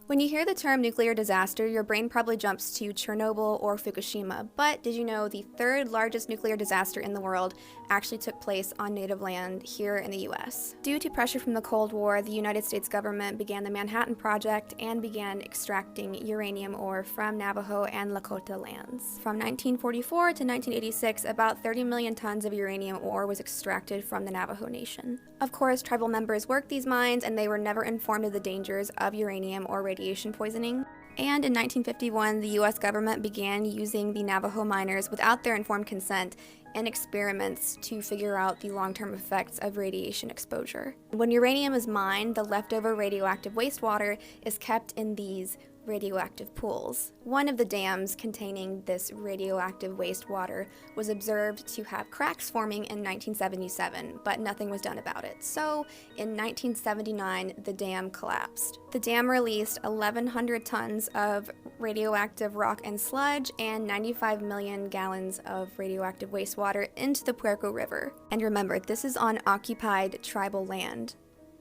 When you hear the term nuclear disaster, your brain probably jumps to Chernobyl or Fukushima, but did you know the third largest nuclear disaster in the world actually took place on native land here in the US? Due to pressure from the Cold War, the United States government began the Manhattan Project and began extracting uranium ore from Navajo and Lakota lands. From 1944 to 1986, about 30 million tons of uranium ore was extracted from the Navajo Nation. Of course, tribal members worked these mines and they were never informed of the dangers of uranium or radiation poisoning. And in 1951, the US government began using the Navajo miners without their informed consent in experiments to figure out the long-term effects of radiation exposure. When uranium is mined, the leftover radioactive wastewater is kept in these radioactive pools. One of the dams containing this radioactive wastewater was observed to have cracks forming in 1977, but nothing was done about it. So in 1979, the dam collapsed. The dam released 1,100 tons of radioactive rock and sludge and 95 million gallons of radioactive wastewater into the Puerco River. And remember, this is on occupied tribal land,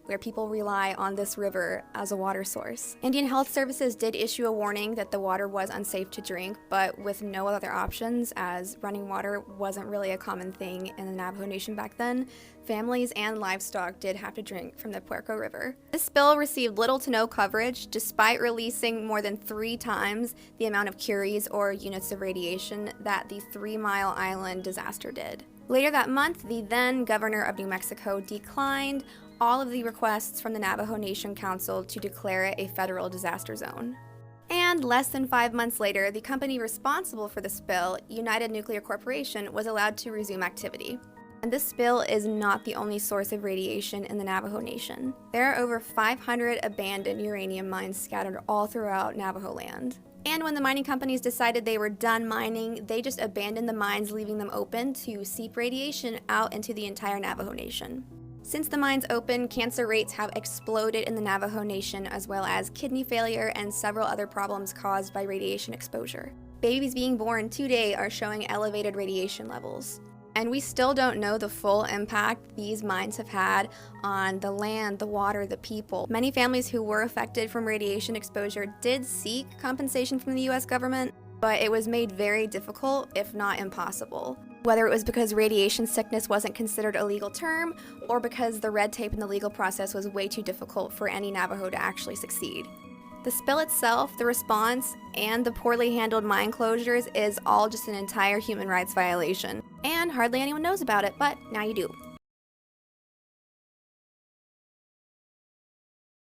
where people rely on this river as a water source. Indian Health Services did issue a warning that the water was unsafe to drink, but with no other options, as running water wasn't really a common thing in the Navajo Nation back then, families and livestock did have to drink from the Puerco River. This spill received little to no coverage, despite releasing more than 3 times the amount of curies or units of radiation that the 3 Mile Island disaster did. Later that month, the then governor of New Mexico declined all of the requests from the Navajo Nation Council to declare it a federal disaster zone. And less than 5 months later, the company responsible for the spill, United Nuclear Corporation, was allowed to resume activity. And this spill is not the only source of radiation in the Navajo Nation. There are over 500 abandoned uranium mines scattered all throughout Navajo land. And when the mining companies decided they were done mining, they just abandoned the mines, leaving them open to seep radiation out into the entire Navajo Nation. Since the mines opened, cancer rates have exploded in the Navajo Nation, as well as kidney failure and several other problems caused by radiation exposure. Babies being born today are showing elevated radiation levels. And we still don't know the full impact these mines have had on the land, the water, the people. Many families who were affected from radiation exposure did seek compensation from the US government, but it was made very difficult, if not impossible. Whether it was because radiation sickness wasn't considered a legal term, or because the red tape in the legal process was way too difficult for any Navajo to actually succeed. The spill itself, the response, and the poorly handled mine closures is all just an entire human rights violation. And hardly anyone knows about it, but now you do.